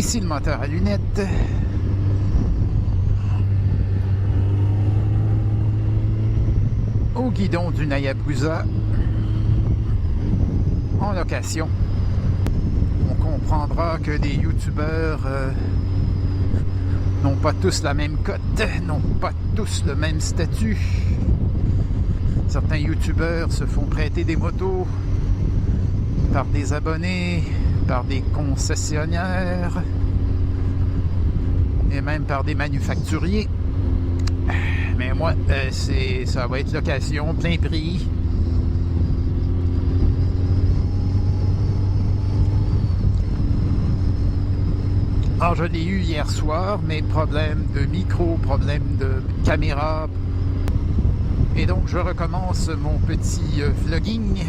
Ici le moteur à lunettes. Au guidon du Hayabusa. En location. On comprendra que des youtubeurs n'ont pas tous la même cote, n'ont pas tous le même statut. Certains youtubeurs se font prêter des motos par des abonnés, par des concessionnaires et même par des manufacturiers. Mais moi, ça va être location, plein prix. Alors, je l'ai eu hier soir, mes problèmes de micro, problèmes de caméra. Et donc, je recommence mon petit vlogging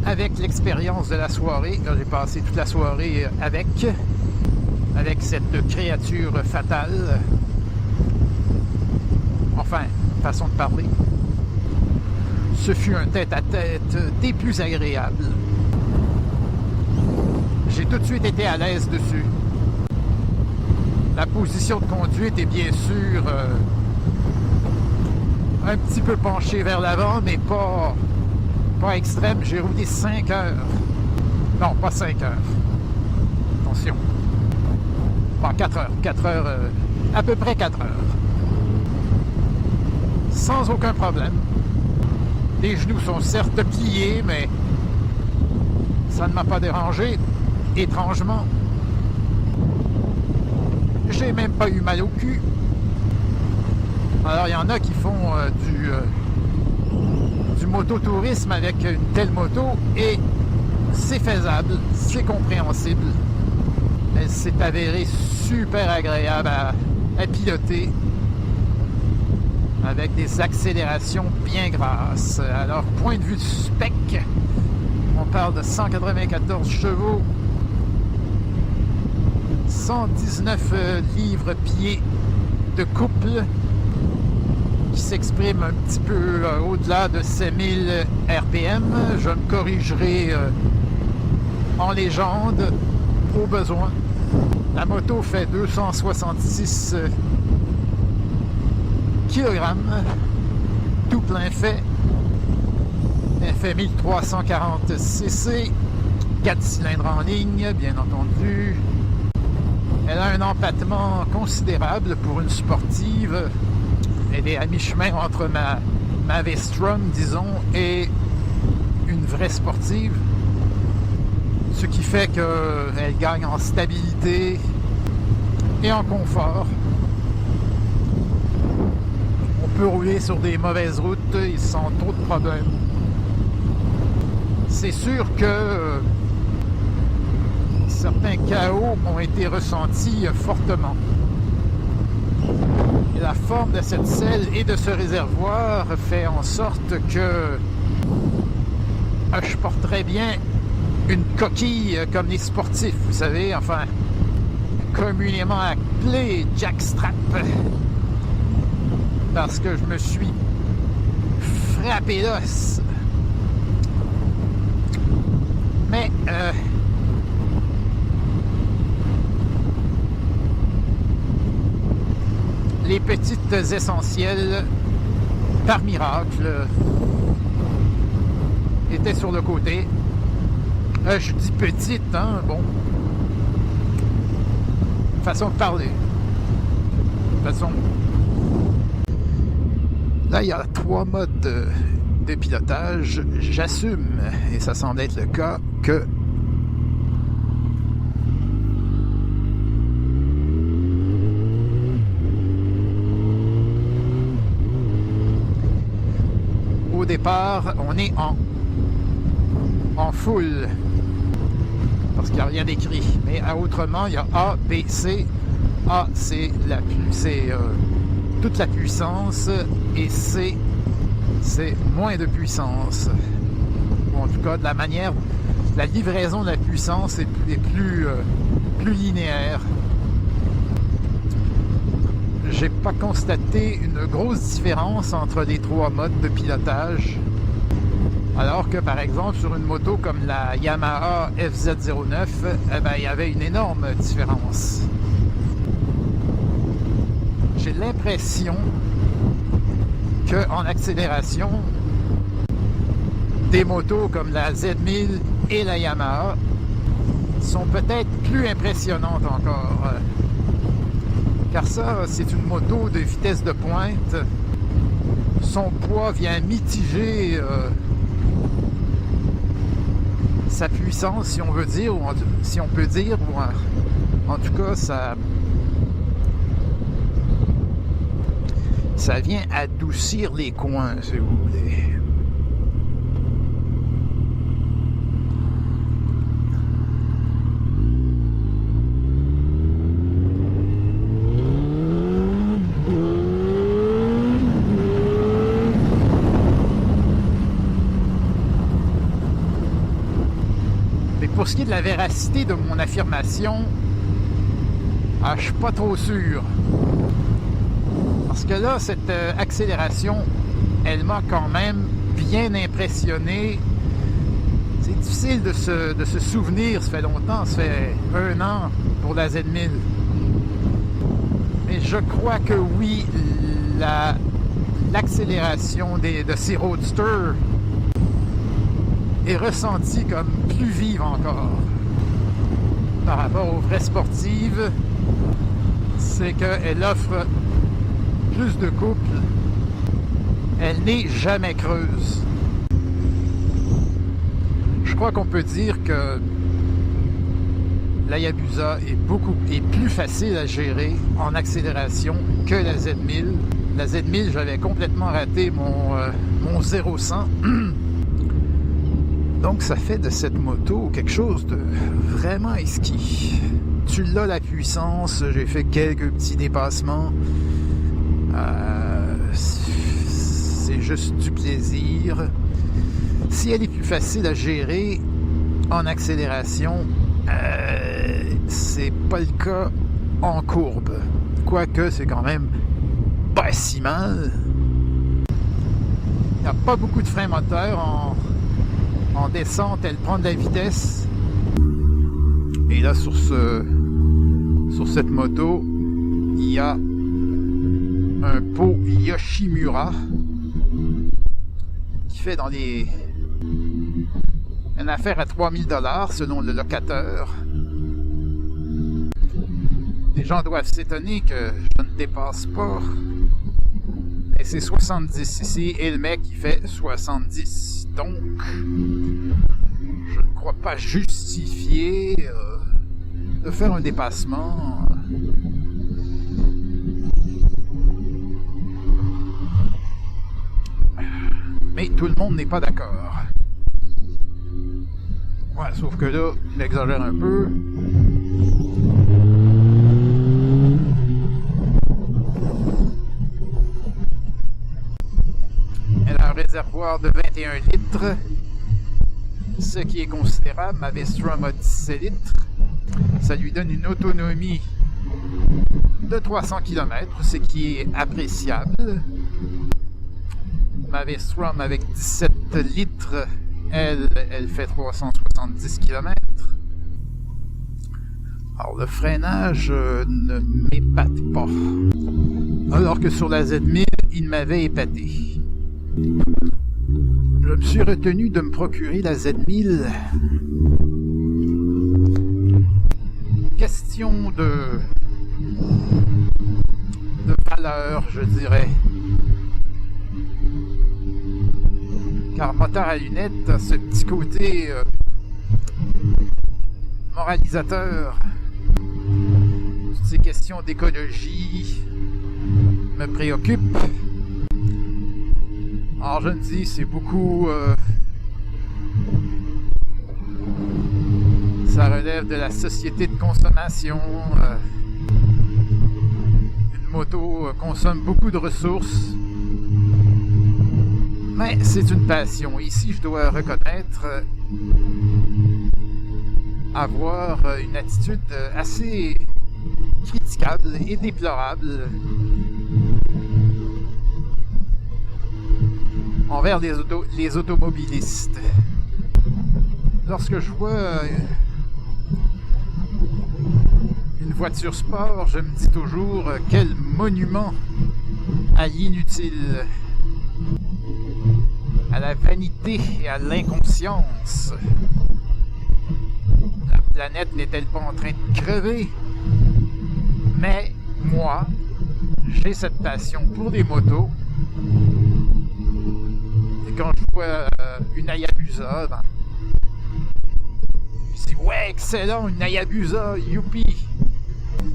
avec l'expérience de la soirée. J'ai passé toute la soirée avec cette créature fatale. Enfin, façon de parler. Ce fut un tête-à-tête des plus agréables. J'ai tout de suite été à l'aise dessus. La position de conduite est bien sûr un petit peu penchée vers l'avant, mais pas extrême. J'ai roulé 5 heures. Non, pas 5 heures. Attention. Pas 4 heures. 4 heures, à peu près 4 heures. Sans aucun problème. Les genoux sont certes pliés, mais ça ne m'a pas dérangé. Étrangement, j'ai même pas eu mal au cul. Alors, il y en a qui font du mototourisme avec une telle moto et c'est faisable, c'est compréhensible. Elle s'est avérée super agréable à piloter avec des accélérations bien grasses. Alors, point de vue du spec, on parle de 194 chevaux, 119 livres-pieds de couple qui s'exprime un petit peu au-delà de 5000 RPM. Je me corrigerai en légende au besoin. La moto fait 266 kg, tout plein fait. Elle fait 1340 cc, 4 cylindres en ligne, bien entendu. Elle a un empattement considérable pour une sportive. Elle est à mi-chemin entre ma V-Strom, disons, et une vraie sportive. Ce qui fait qu'elle gagne en stabilité et en confort. On peut rouler sur des mauvaises routes et sans trop de problèmes. C'est sûr que certains chaos ont été ressentis fortement. Et la forme de cette selle et de ce réservoir fait en sorte que je porterais bien une coquille comme les sportifs, vous savez, enfin, communément appelée jackstrap, parce que je me suis frappé l'os. Mais les petites essentielles, par miracle, étaient sur le côté. Je dis petite, hein, bon. Façon de parler. Façon. Là, il y a 3 modes de pilotage. J'assume, et ça semble être le cas, que au départ, on est en full. Parce qu'il n'y a rien d'écrit. Mais autrement, il y a A, B, C. A, c'est toute la puissance. Et C, c'est moins de puissance. Ou en tout cas, de la manière... La livraison de la puissance est plus linéaire. J'ai pas constaté une grosse différence entre les 3 modes de pilotage. Alors que, par exemple, sur une moto comme la Yamaha FZ09, eh ben, il y avait une énorme différence. J'ai l'impression qu'en accélération, des motos comme la Z1000 et la Yamaha sont peut-être plus impressionnantes encore. Car ça, c'est une moto de vitesse de pointe. Son poids vient mitiger sa puissance, si on veut dire, ou si on peut dire, ou en tout cas, ça vient adoucir les coins, si vous voulez. Pour ce qui est de la véracité de mon affirmation, je suis pas trop sûr. Parce que là, cette accélération, elle m'a quand même bien impressionné. C'est difficile de se souvenir, ça fait longtemps, ça fait 1 an pour la Z1000. Mais je crois que oui, l'accélération de ces roadsters est ressentie comme plus vive encore. Par rapport aux vraies sportives, c'est qu'elle offre plus de couple. Elle n'est jamais creuse. Je crois qu'on peut dire que la Hayabusa est plus facile à gérer en accélération que la Z1000. La Z1000, j'avais complètement raté mon 0-100. Donc, ça fait de cette moto quelque chose de vraiment exquis. Tu l'as, la puissance. J'ai fait quelques petits dépassements. C'est juste du plaisir. Si elle est plus facile à gérer en accélération, c'est pas le cas en courbe. Quoique, c'est quand même pas si mal. Il n'y a pas beaucoup de freins moteurs en descente, elle prend de la vitesse. Et là, sur cette moto, il y a un pot Yoshimura qui fait une affaire à 3000 $ selon le locateur. Les gens doivent s'étonner que je ne dépasse pas. Mais c'est 70 ici et le mec il fait 70. Donc, je ne crois pas justifié de faire un dépassement. Mais tout le monde n'est pas d'accord. Ouais, sauf que là, il exagère un peu. Elle a un réservoir de 21 litres, ce qui est considérable. Ma V-Strom a 17 litres. Ça lui donne une autonomie de 300 km, ce qui est appréciable. Ma V-Strom avec 17 litres, elle fait 370 km. Alors le freinage ne m'épate pas. Alors que sur la Z1000, il m'avait épaté. Je me suis retenu de me procurer la Z1000. Question de valeur, je dirais. Car moteur à lunettes a ce petit côté moralisateur. Toutes ces questions d'écologie me préoccupent. Alors je me dis, c'est beaucoup... ça relève de la société de consommation. Une moto consomme beaucoup de ressources. Mais c'est une passion. Ici, je dois reconnaître avoir une attitude assez critiquable et déplorable. envers les automobilistes. Lorsque je vois une voiture sport, je me dis toujours quel monument à l'inutile, à la vanité et à l'inconscience. La planète n'est-elle pas en train de crever? Mais moi, j'ai cette passion pour les motos. Et quand je vois une Hayabusa, ben, je dis ouais, excellent, une Hayabusa, youpi!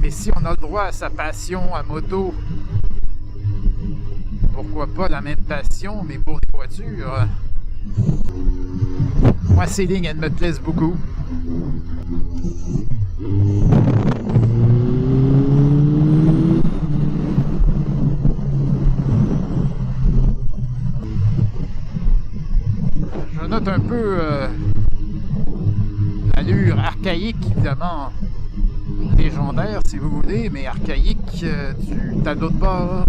Mais si on a le droit à sa passion à moto, pourquoi pas la même passion, mais pour les voitures? Moi, ces lignes, elles me plaisent beaucoup. Je note un peu l'allure archaïque, évidemment, légendaire si vous voulez, mais archaïque du tableau de bord.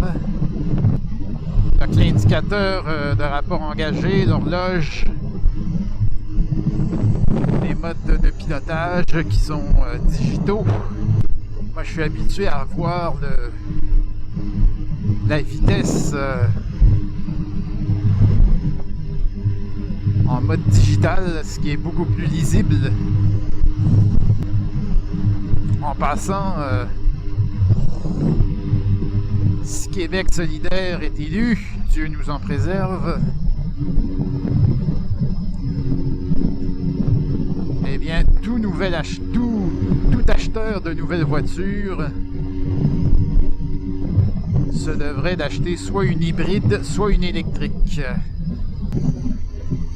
Donc l'indicateur de rapport engagé, l'horloge, les modes de pilotage qui sont digitaux. Moi je suis habitué à voir la vitesse en mode digital, ce qui est beaucoup plus lisible. En passant, si Québec solidaire est élu, Dieu nous en préserve, eh bien tout acheteur de nouvelles voitures se devrait d'acheter soit une hybride, soit une électrique.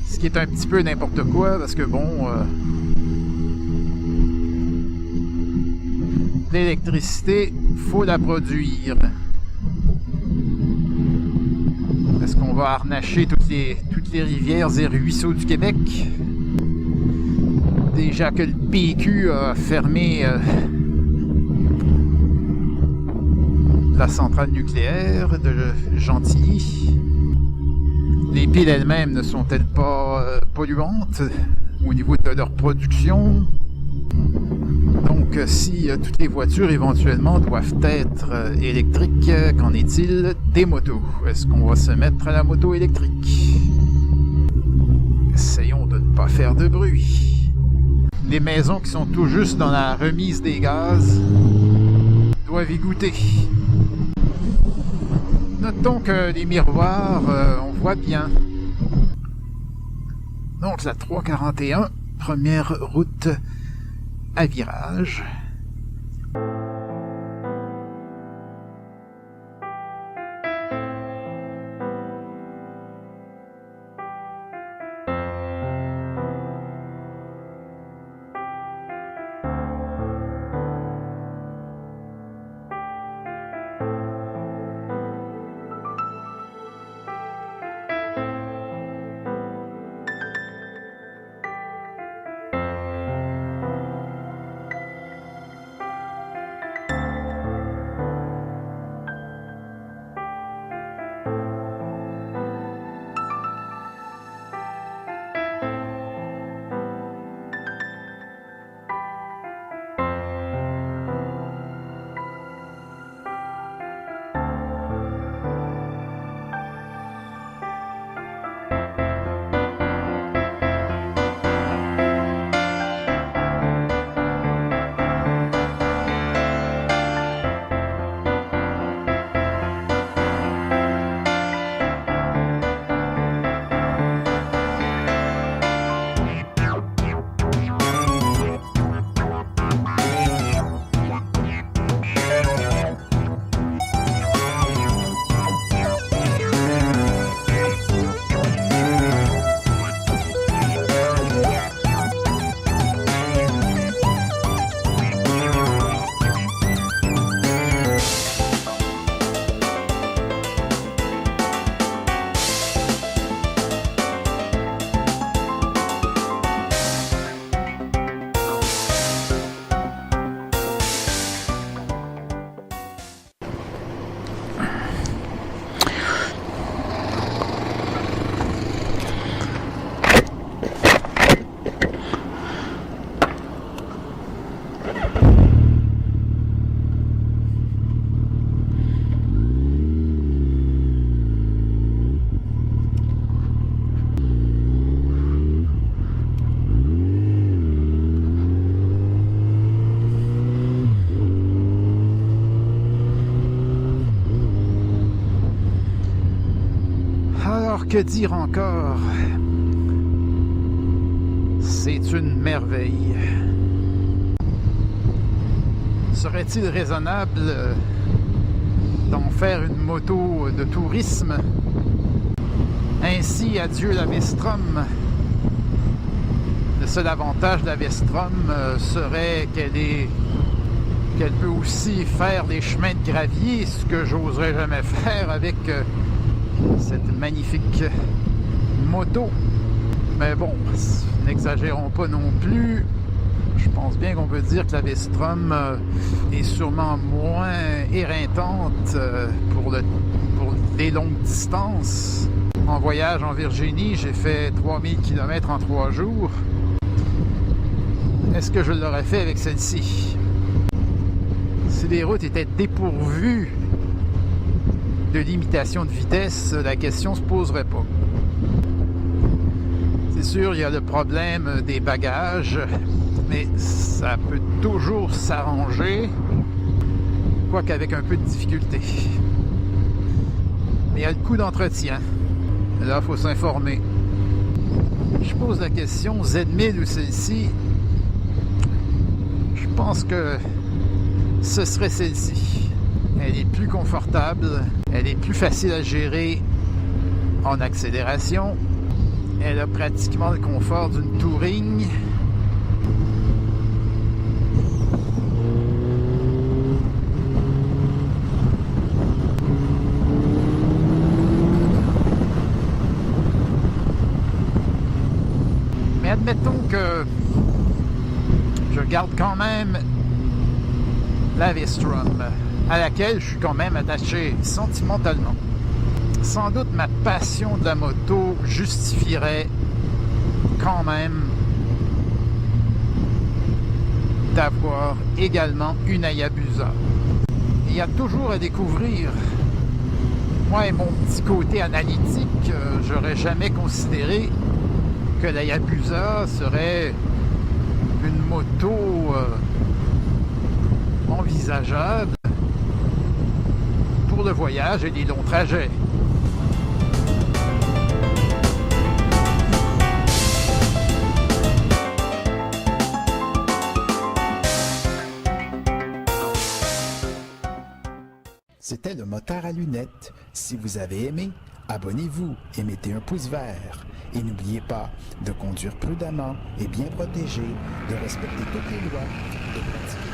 Ce qui est un petit peu n'importe quoi, parce que bon... l'électricité, faut la produire. Est-ce qu'on va harnacher toutes les rivières et ruisseaux du Québec? Déjà que le PQ a fermé la centrale nucléaire de Gentilly. Les piles elles-mêmes ne sont-elles pas polluantes au niveau de leur production? Donc, si toutes les voitures éventuellement doivent être électriques, qu'en est-il des motos? Est-ce qu'on va se mettre à la moto électrique? Essayons de ne pas faire de bruit. Les maisons qui sont tout juste dans la remise des gaz doivent y goûter. Notons que les miroirs, on voit bien. Donc, la 341, première route à virage. Alors, que dire encore? C'est une merveille. Serait-il raisonnable d'en faire une moto de tourisme? Ainsi, adieu la Vestrom. Le seul avantage de la Vestrom serait qu'elle peut aussi faire des chemins de gravier, ce que j'oserais jamais faire avec cette magnifique moto. Mais bon, n'exagérons pas non plus. Je pense bien qu'on peut dire que la Vestrom est sûrement moins éreintante pour des longues distances. En voyage en Virginie, j'ai fait 3000 km en 3 jours. Est-ce que je l'aurais fait avec celle-ci? Si les routes étaient dépourvues de limitation de vitesse, la question ne se poserait pas. C'est sûr, il y a le problème des bagages, mais ça peut toujours s'arranger, quoique avec un peu de difficulté. Mais il y a le coût d'entretien. Là, il faut s'informer. Je pose la question, Z1000 ou celle-ci? Je pense que ce serait celle-ci. Elle est plus confortable, elle est plus facile à gérer en accélération. Elle a pratiquement le confort d'une touring. Mais admettons que je garde quand même la Vestrom, à laquelle je suis quand même attaché sentimentalement. Sans doute ma passion de la moto justifierait quand même d'avoir également une Hayabusa. Il y a toujours à découvrir. Moi et mon petit côté analytique, j'aurais jamais considéré que la Hayabusa serait une moto envisageable pour le voyage et les longs trajets. C'était le Motard à lunettes. Si vous avez aimé, abonnez-vous et mettez un pouce vert. Et n'oubliez pas de conduire prudemment et bien protégé, de respecter toutes les lois, de pratiquer